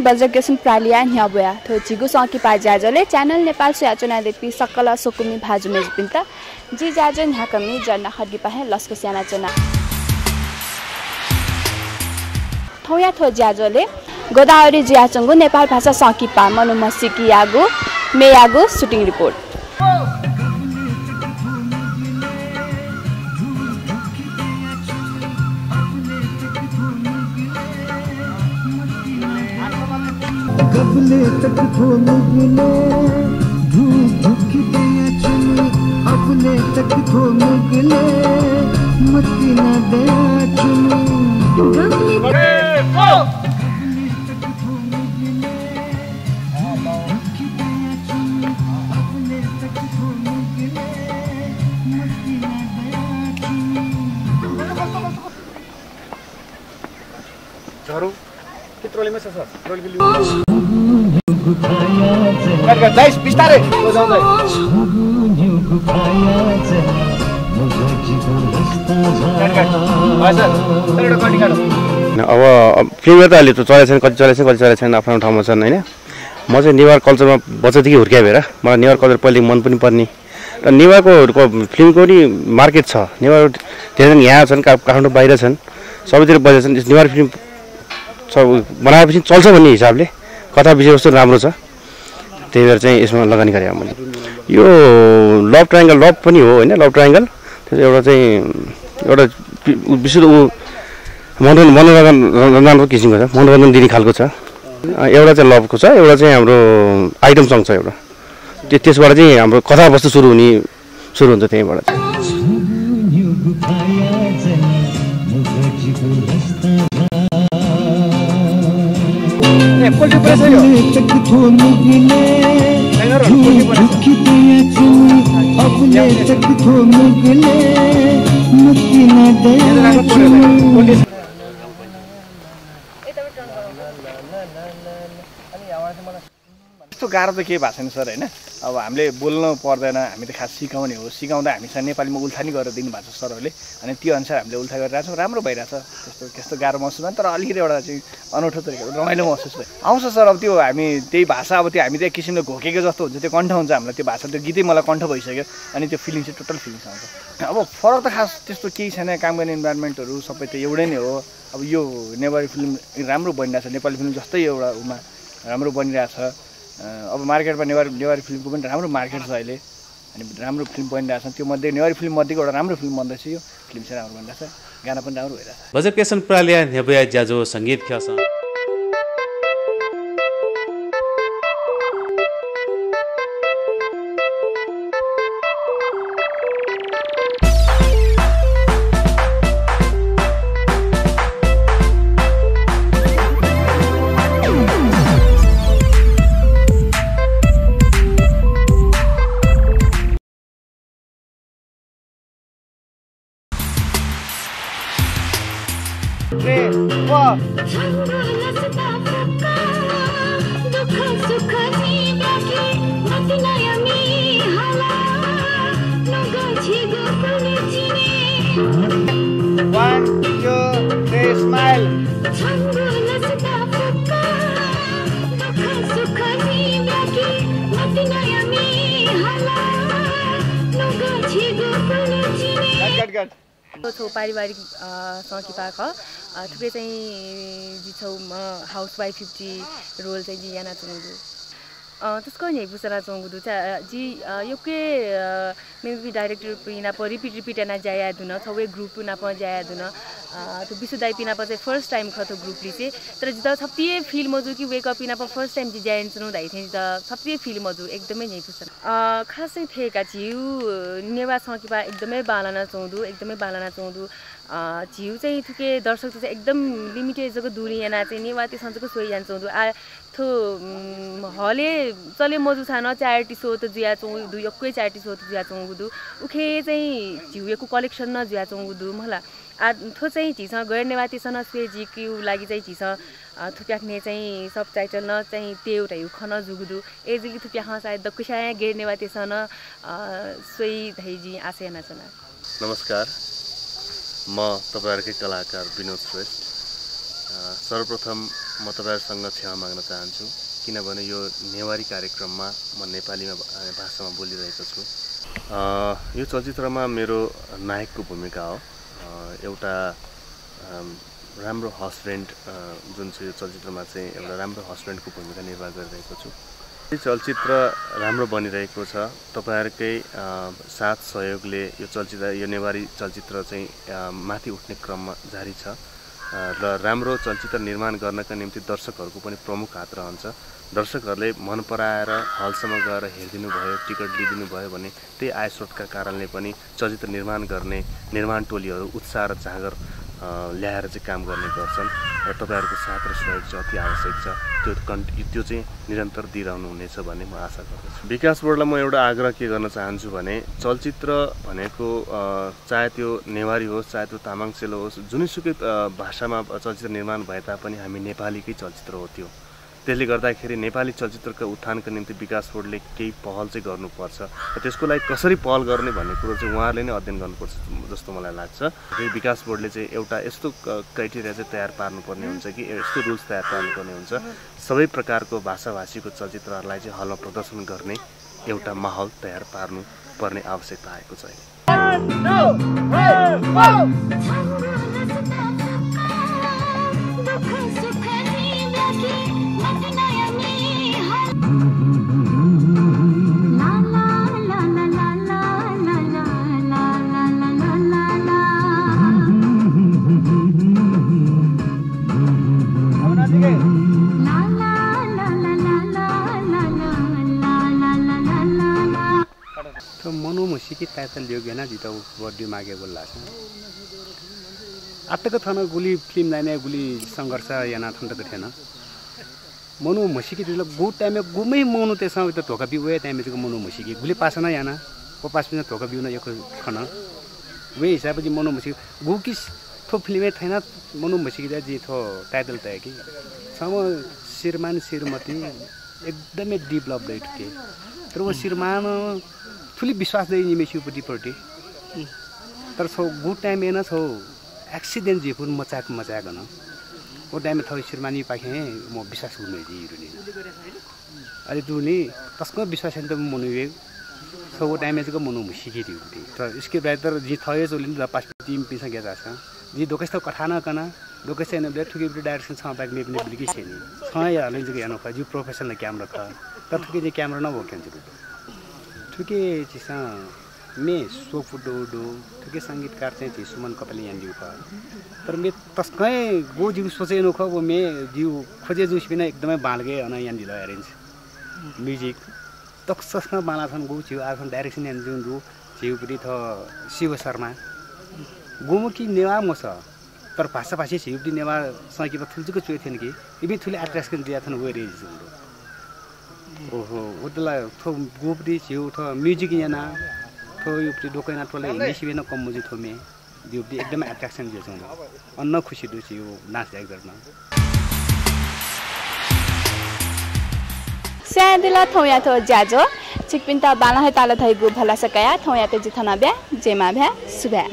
बजरकेसन प्रालिया न्याबया थो जिगु सकी पाजाजले च्यानल नेपाल से आचना देपी सकल सुकुमी भाजुमेज पिन्ता जी जाजो न्याकमी जन्ना खड्गी पाहे लस्को स्याना चना थौया थो ज्याजोले गोदावरी जियाचंगु नेपाल भाषा सकी पा मनुमसिकी यागु मेयागु सुटिङ रिपोर्ट कबले तक थोमुगले धूप धुकी दया चुनी अपने तक थोमुगले मती ना दया चुनी कबले तक थोमुगले धुकी दया चुनी अपने तक थोमुगले मती ना दया चुनी जरो कित्रोले में छ सर रोल के गाइस बिस्तारै बजाउँदै अब फिल्म त अहिले त चलेको छैन कति चलेको छैन आफ्नो ठाउँमा छन् हैन म चाहिँ नेवार कल्चरमा बच्चादेखि हुर्किया भएर मलाई नेवार कल्चर पहिले मन पनि पर्ने र नेवारको फिल्मको नि मार्केट छ नेवार धेरै यहाँ छन् काठमाडौँ बाहिर छन् सबैतिर बजेका छन् नेवार फिल्म बनाएपछि चल्छ भन्ने हिसाबले कथा विषयवस्तु राम्रो छ त्यही भएर चाहिँ यसमा लगानी गरेँ मैले यो लभ ट्रायंगल लभ पनि हो हैन लभ ट्रायंगल एउटा चाहिँ एउटा विशुद्ध मनोरञ्जनको किसिमको छ मनोरञ्जन दिने खालको छ एउटा चाहिँ लभको छ एउटा चाहिँ हाम्रो आइटम सङ छ एउटा त्यसबाट चाहिँ हाम्रो कथावस्तु सुरु हुन्छ त्यहीबाट तक थोमुगले धुकी दया चुनी अपने तक थोमुगले मती ना दया चुनी त्यस्तो गाह्रो त केही भएको छैन सर हैन अब हामीले बोल्नु पर्दैन हामी त खास सिकाउने हो सिकाउँदा हामीसँग नेपालीमा उल्थानी गरेर दिनुभएको छ सरहरूले अनि त्यो अनुसार हामीले उल्था गरिरहेछौँ राम्रो भइरहेछ त्यस्तो गाह्रो महसुस भएन तर अलिकति एउटा चाहिँ अनौठो तरिकाले रमाइलो महसुस भयो आउँछ सर अब त्यो हामी त्यही भाषा अब त्यो हामी त एक किसिमले घोकेको जस्तो हुन्छ त्यो कण्ठ हुन्छ हामीलाई त्यो भाषा त्यो गीतै मलाई कण्ठ भइसक्यो अनि त्यो फिलिङ चाहिँ टोटल फिलिङ्स आउँछ अब फरक त खास त्यस्तो केही छैन काम गर्ने इन्भाइरोमेन्टहरू सबै त एउटै नै हो अब यो नेवारी फिल्म राम्रो बनिरहेछ नेपाली फिल्म जस्तै एउटा उमा राम्रो बनिरहेछ अब मार्केटमा नेवारी फिल्मको पनि राम्रो मार्केट छ अहिले अनि राम्रो फिल्म बनिरहेछ त्यो मध्ये नेवारी फिल्म मध्येको एउटा राम्रो फिल्म बन्दैछ यो फिल्म चाहिँ राम्रो बनिरहेछ गाना पनि राम्रो भइरहेछ बजरकेसन प्रालिया नेबया ज्याजो संगीत ख्यास पारिवारिक सकिपाक थुप्रै चाहिँ जिछौ हाउसवाइफ 50 रोल चाहिँ जियाना चुङ्गु त्यसको नि बुसरा चुङ्गु जी योके मेबी डाइरेक्टर पिना पर रिपिट ना जाया दुन छवे ग्रुप ना प जाया दुन तो विशुदाई पिना प चाहिँ फर्स्ट टाइम खतो ग्रुप लिसे तर जिता छप्तिए फिल्म मजु कि वेक अप पिना प फर्स्ट टाइम जि जायन चुनु दाइ थे जिता छप्तिए फिल्म मजु एकदमै नै बुसरा खासै थेका जिउ नेवा सकिपा एकदमै बालना चौदु झिउ चाहिँ थुके दर्शक चाहिँ एकदम लिमिटेड जको दूरी याना चाहिँ नेवाती सञ्चको सोही जान्छौँ आ थो हले चले मजु छान च्यारिटी सो त जुया चौँ दु यक्कै च्यारिटी सो त जुया चौँ गुदु उखे चाहिँ झिउको कलेक्सन न जुया चौँ गुदु मला आ थो चाहिँ झिस गैर नेवाती सन स्वे जिक्यु लागि चाहिँ झिस थुप्याक्ने चाहिँ सब टाइटल न चाहिँ त्यो एउटा खन जुगुदु एजिकी थुप्या हाँ सायद दकुशाया गैर नेवाती सन सोही धैजी आसेना छना नमस्कार म तपाईहरुकै कलाकार विनोद श्रेष्ठ सर्वप्रथम म तपाईँहरूसँग क्षमा माग्न चाहन्छु किनभने यो नेवारी कार्यक्रममा म नेपालीमा भाषामा बोलिरहेको छु। यो चलचित्रमा मेरो नायकको भूमिका हो। एउटा राम्रो हस्बेन्ड जुन चाहिँ यो चलचित्रमा चाहिँ एउटा राम्रो हस्बेन्डको भूमिका निर्वाह गरिरहेको छु। यो चलचित्र राम्रो बनिरहेको छ। तपाईँहरूकै साथ सहयोगले यो नेवारी चलचित्र चाहिँ माथि उठ्ने क्रममा जारी छ र राम्रो चलचित्र निर्माण गर्नका निम्ति दर्शकहरूको पनि प्रमुख हात रहन्छ। दर्शकहरूले मन पराएर हलसम्म गएर हेरिदिनु भयो, टिकट लिइदिनु भयो भने त्यही आय स्रोतका कारणले पनि चलचित्र निर्माण गर्ने निर्माण टोलीहरू उत्साह र जाँगर ल्याएर चाहिँ काम गर्ने गर्छन् र तपाईँहरूको साथ र सहयोग चाहिँ अति आवश्यक छ। त्यो चाहिँ निरन्तर दिइरहनु हुनेछ भन्ने म आशा गर्दछु। विकास बोर्डलाई म एउटा आग्रह के गर्न चाहन्छु भने चलचित्र भनेको चाहे त्यो नेवारी होस् चाहे त्यो तामाङ सेलो होस् जुनैसुकै भाषामा चलचित्र निर्माण भए तापनि हामी नेपालीकै चलचित्र हो त्यो। त्यसले गर्दाखेरि नेपाली चलचित्रका उत्थानका निम्ति विकास बोर्डले केही पहल चाहिँ गर्नुपर्छ र त्यसको लागि कसरी पहल गर्ने भन्ने कुरो चाहिँ उहाँहरूले नै अध्ययन गर्नुपर्छ जस्तो मलाई लाग्छ। विकास बोर्डले चाहिँ एउटा यस्तो क्राइटेरिया चाहिँ तयार पार्नुपर्ने हुन्छ कि यस्तो रुल्स तयार पार्नुपर्ने हुन्छ सबै प्रकारको भाषाभाषीको चलचित्रहरूलाई चाहिँ हलमा प्रदर्शन गर्ने एउटा माहौल तयार पार्नु पर्ने आवश्यकता आएको छ। मनो मुसिकी टाइटल लियोगे ना जीता बर्थडे मागे बोल्ला छ आत्तक थन गुली फिल्म लाइने गुली संघर्ष याना थन्त थिएन मनो मुसिकी दिल गु टाइम गुमै मनो त्यसमा त धोका बिउ वे टाइम चाहिँ मनो मुसिकी गुली पासन याना को पास पनि धोका बिउ न एक खन वे हिसाब चाहिँ मनो मुसिकी गु कि थो फिल्म छैन मनो मुसिकी जी थो टाइटल त कि सम श्रीमान श्रीमती एकदमै डेभलप भइट के तर वो श्रीमान ठुली विश्वास दै निमेसिपट्टि तर छौ गु टाइम एन छौ एक्सिडेन्ट जे पनि मचाक न ओ टाइम थौ श्रीमानी पाखे म विश्वास हुने जी रुनी अरे दुनी तस्को विश्वास त मनुवे छौ ओ टाइम चाहिँ मनु मुसिकी दिउटी तर इसके बेहतर जी थय जोलिन द पास टीम पिसा गेजा छ जी दोकेस त कठाना कना दोकेस न बे ठुकी डाइरेक्सन छ बैक में पनि बिलिकी छैन छ या हलिन जगे न खजु प्रोफेसनल क्यामेरा ख त ठुकी जे क्यामेरा न हो केन्जु ठुके चिसा मे सो फुडो डो ठुके संगीतकार चाहिँ सुमन कपाली यान दिउ तर मे तस्कै गो जिउ सोचे न ख वो मे जिउ खोजे जुस बिना एकदमै बालगे अन यान दिला अरेन्ज म्युजिक तक्सस्न बाला छन् गो जिउ आफन डाइरेक्सन यान जुन दु जिउ पनि थ शिव शर्मा गोमुखी नेवा मस तर भाषा भाषी छिउटी नेवा सकिप थुल्जुको चुए थिएन कि इबे थुले अट्र्याक्सन दिया थन वे रेज ओहो उतला थो गोपडी छिउ थ म्युजिक याना थो युपटी डोकैना टोले निसिबेन कम मुजी थोमे दिउटी एकदमै अट्र्याक्सन दियो छ अन्न खुसी दु छिउ नाच जाय गर्न स्यादिला थौया थो ज्याजो चिकपिन्ता बाला है ताला थैगु भला सकाया थौया ते जिथना ब्या जेमा भ्या सुब्या